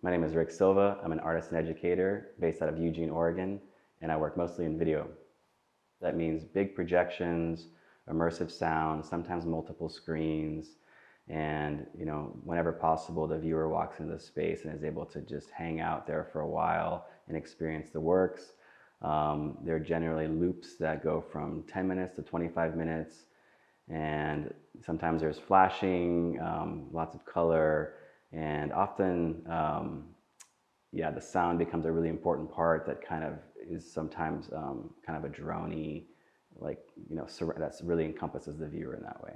My name is Rick Silva. I'm an artist and educator based out of Eugene, Oregon, and I work mostly in video. That means big projections, immersive sound, sometimes multiple screens, and whenever possible, the viewer walks into the space and is able to just hang out there for a while and experience the works. They're generally loops that go from 10 minutes to 25 minutes, and sometimes there's flashing, lots of color, and often, the sound becomes a really important part that kind of is sometimes kind of a droney, that really encompasses the viewer in that way.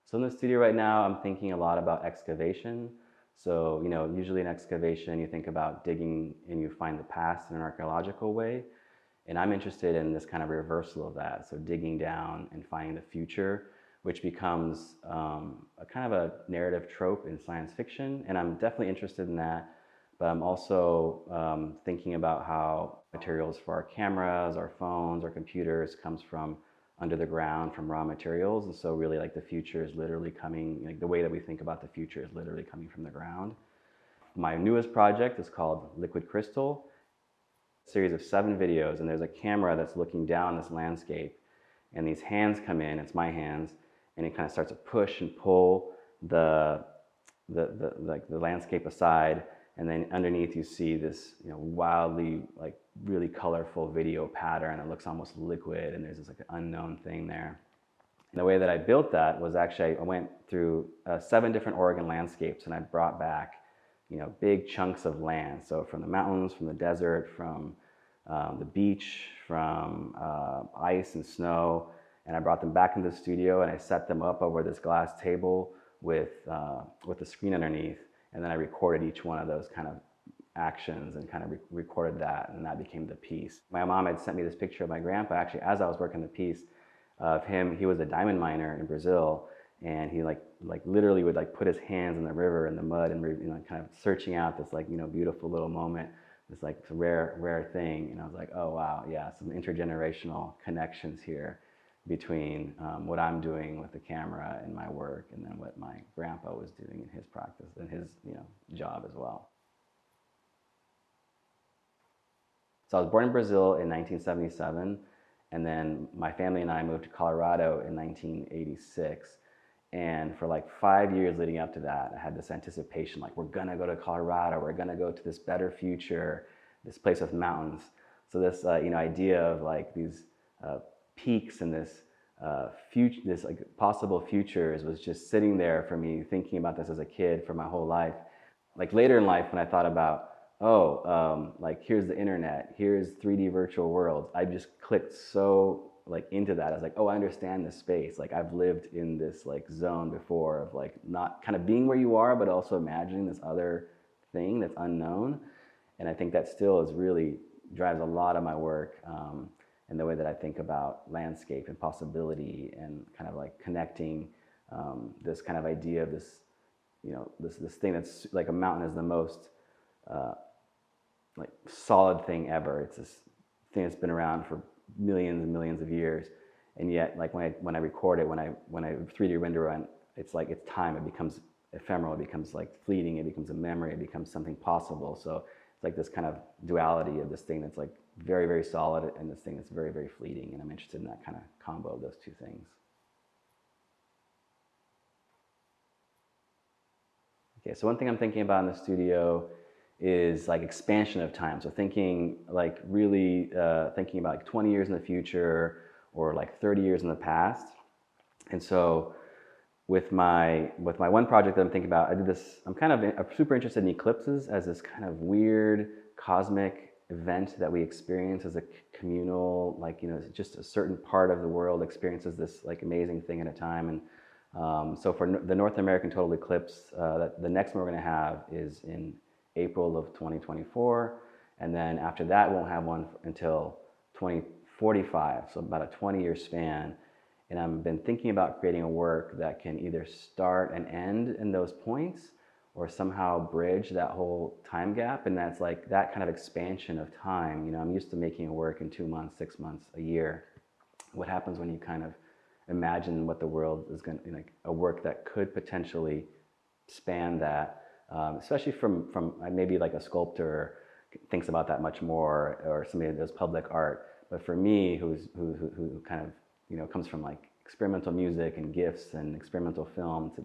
So in the studio right now, I'm thinking a lot about excavation. So, usually in excavation, you think about digging and you find the past in an archaeological way. And I'm interested in this kind of reversal of that. So digging down and finding the future, which becomes a kind of a narrative trope in science fiction. And I'm definitely interested in that. But I'm also thinking about how materials for our cameras, our phones, our computers comes from under the ground, from raw materials. And so really the future is literally coming, the way that we think about the future is literally coming from the ground. My newest project is called Liquid Crystal. A series of 7 videos, and there's a camera that's looking down this landscape, and these hands come in, it's my hands, and it kind of starts to push and pull the landscape aside, and then underneath you see this wildly really colorful video pattern. It looks almost liquid, and there's this unknown thing there. And the way that I built that was actually I went through 7 different Oregon landscapes, and I brought back big chunks of land. So from the mountains, from the desert, from the beach, from ice and snow, and I brought them back into the studio and I set them up over this glass table with a screen underneath, and then I recorded each one of those kind of actions and kind of recorded that, and that became the piece. My mom had sent me this picture of my grandpa actually as I was working the piece of him. He was a diamond miner in Brazil, and he literally would put his hands in the river in the mud and kind of searching out this beautiful little moment, this rare thing. And I was like, oh wow, yeah, some intergenerational connections here between what I'm doing with the camera and my work, and then what my grandpa was doing in his practice and his job as well. So I was born in Brazil in 1977, and then my family and I moved to Colorado in 1986. And for 5 years leading up to that, I had this anticipation, we're gonna go to Colorado, we're gonna go to this better future, this place with mountains. So this idea of these peaks and this possible futures was just sitting there for me, thinking about this as a kid for my whole life. Later in life, when I thought about, here's the internet, here's 3D virtual worlds, I just clicked so into that. I was like, oh, I understand this space. I've lived in this zone before of not kind of being where you are, but also imagining this other thing that's unknown. And I think that still really drives a lot of my work, and the way that I think about landscape and possibility, and kind of connecting this kind of idea of this, this thing that's a mountain is the most solid thing ever. It's this thing that's been around for millions and millions of years, and yet when I record it, when I 3D render it, it's time. It becomes ephemeral. It becomes fleeting. It becomes a memory. It becomes something possible. So it's this kind of duality of this thing that's very, very solid, and this thing that's very, very fleeting. And I'm interested in that kind of combo of those two things. Okay, so one thing I'm thinking about in the studio is expansion of time. So thinking really thinking about 20 years in the future, or 30 years in the past. And so with my one project that I'm thinking about, I'm super interested in eclipses as this kind of weird cosmic event that we experience as a communal, just a certain part of the world experiences this amazing thing at a time. And so for the North American total eclipse, the next one we're going to have is in April of 2024, and then after that won't have one until 2045, so about a 20-year span. And I've been thinking about creating a work that can either start and end in those points, or somehow bridge that whole time gap. And that's that kind of expansion of time. I'm used to making a work in 2 months, 6 months, a year. What happens when you kind of imagine what the world is going to, a work that could potentially span that especially from maybe like a sculptor thinks about that much more, or somebody that does public art. But for me, who kind of comes from like experimental music and GIFs and experimental film, to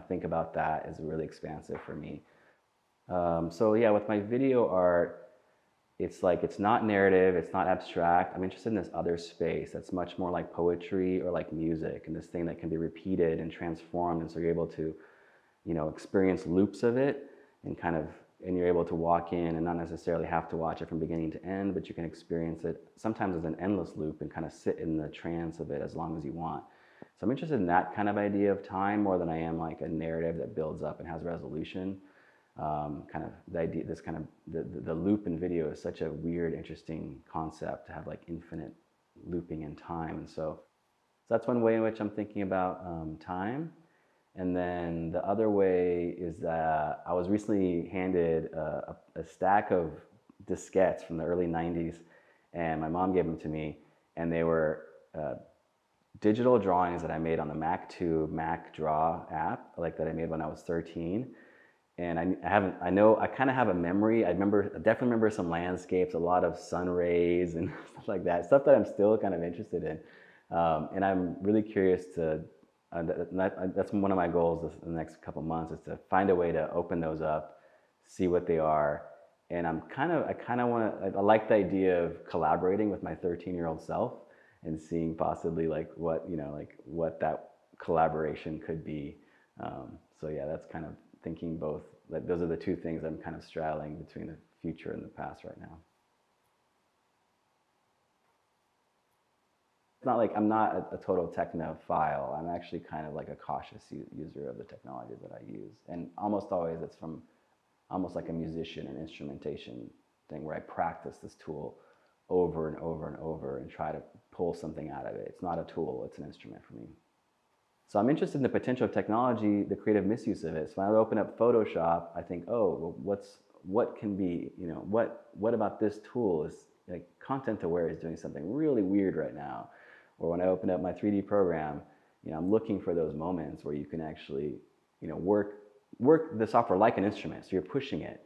think about that is really expansive for me. So yeah, with my video art, it's like, it's not narrative, it's not abstract. I'm interested in this other space that's much more like poetry or like music, and this thing that can be repeated and transformed, and so you're able to experience loops of it, and you're able to walk in and not necessarily have to watch it from beginning to end, but you can experience it sometimes as an endless loop and kind of sit in the trance of it as long as you want. So I'm interested in that kind of idea of time more than I am like a narrative that builds up and has resolution. Kind of the idea, the loop in video is such a weird, interesting concept, to have like infinite looping in time. And so that's one way in which I'm thinking about time. And then the other way is that I was recently handed a stack of diskettes from the early 90s, and my mom gave them to me, and they were digital drawings that I made on the Mac Draw app, like that I made when I was 13. And I kind of have a memory. I definitely remember some landscapes, a lot of sun rays and stuff like that, stuff that I'm still kind of interested in. And I'm really curious to, that's one of my goals in the next couple months, is to find a way to open those up, see what they are. And I like the idea of collaborating with my 13-year-old self and seeing possibly like what that collaboration could be. So yeah, that's kind of thinking both, like those are the two things I'm kind of straddling between the future and the past right now. It's not like I'm not a total technophile. I'm actually kind of like a cautious user of the technology that I use. And almost always it's from almost like a musician and instrumentation thing, where I practice this tool over and over and over and try to pull something out of it. It's not a tool, it's an instrument for me. So I'm interested in the potential of technology, the creative misuse of it. So when I open up Photoshop, I think, oh, well, what can be, what about this tool is, like, content aware is doing something really weird right now. Or when I open up my 3D program, I'm looking for those moments where you can actually, work the software like an instrument. So you're pushing it.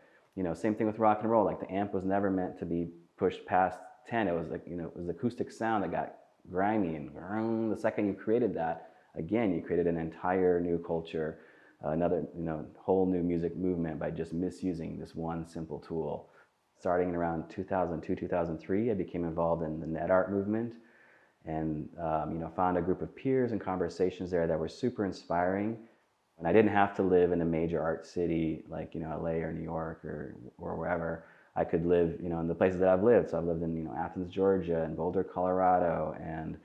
Same thing with rock and roll. Like, the amp was never meant to be pushed past 10. It was like, it was acoustic sound that got grimy, and the second you created that, again, you created an entire new culture, another whole new music movement by just misusing this one simple tool. Starting in around 2002, 2003, I became involved in the net art movement, and found a group of peers and conversations there that were super inspiring. And I didn't have to live in a major art city like LA or New York or wherever. I could live in the places that I've lived. So I've lived in Athens, Georgia, and Boulder, Colorado, and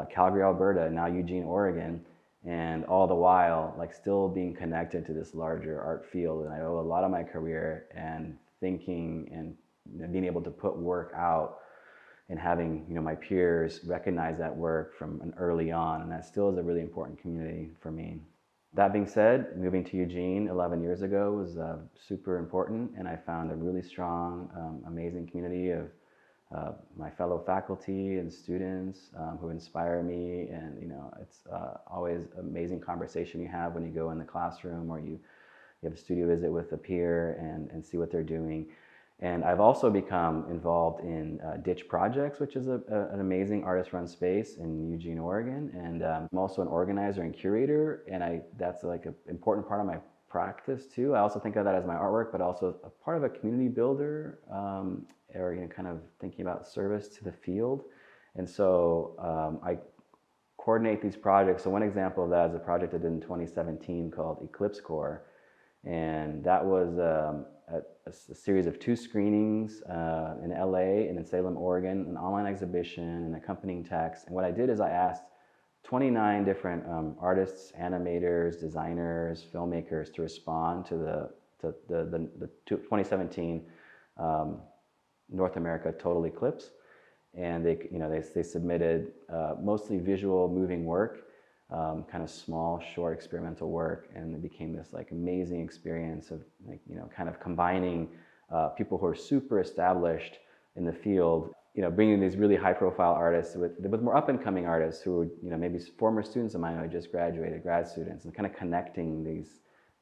Calgary, Alberta, and now Eugene, Oregon, and all the while like still being connected to this larger art field. And I owe a lot of my career and thinking and being able to put work out and having my peers recognize that work from an early on, and that still is a really important community for me. That being said, moving to Eugene 11 years ago was super important, and I found a really strong, amazing community of my fellow faculty and students who inspire me. And it's always amazing conversation you have when you go in the classroom, or you have a studio visit with a peer and see what they're doing. And I've also become involved in Ditch Projects, which is an amazing artist-run space in Eugene, Oregon. And I'm also an organizer and curator, and that's like an important part of my practice too. I also think of that as my artwork, but also a part of a community builder, or kind of thinking about service to the field. And so I coordinate these projects. So one example of that is a project I did in 2017 called Eclipse Core. And that was a series of 2 screenings in LA and in Salem, Oregon, an online exhibition and accompanying text. And what I did is I asked 29 different artists, animators, designers, filmmakers to respond to the 2017 North America Total Eclipse. And they submitted mostly visual, moving work, kind of small, short experimental work, and it became this like amazing experience of kind of combining people who are super established in the field, bringing these really high-profile artists with more up-and-coming artists who maybe former students of mine who had just graduated, grad students, and kind of connecting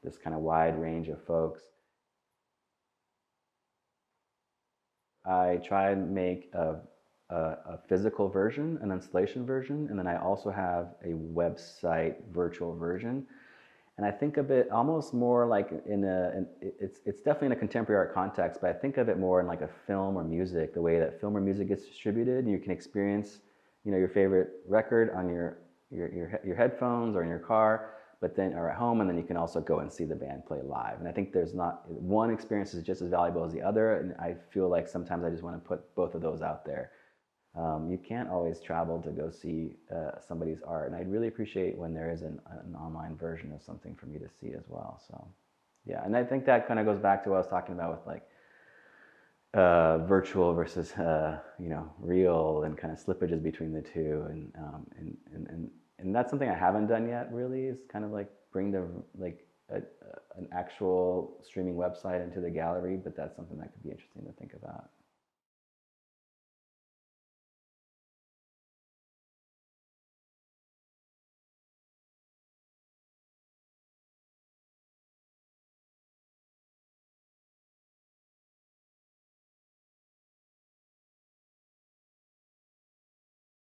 this kind of wide range of folks. I try and make a physical version, an installation version, and then I also have a website virtual version. And I think of it almost more like it's definitely in a contemporary art context, but I think of it more in like a film or music, the way that film or music gets distributed. You can experience, your favorite record on your headphones or in your car, but then or at home, and then you can also go and see the band play live. And I think there's not one experience is just as valuable as the other, and I feel like sometimes I just want to put both of those out there. You can't always travel to go see somebody's art, and I'd really appreciate when there is an online version of something for me to see as well. So, yeah, and I think that kind of goes back to what I was talking about with like virtual versus real, and kind of slippages between the two, and that's something I haven't done yet. Really, is kind of like bring an actual streaming website into the gallery, but that's something that could be interesting to think about.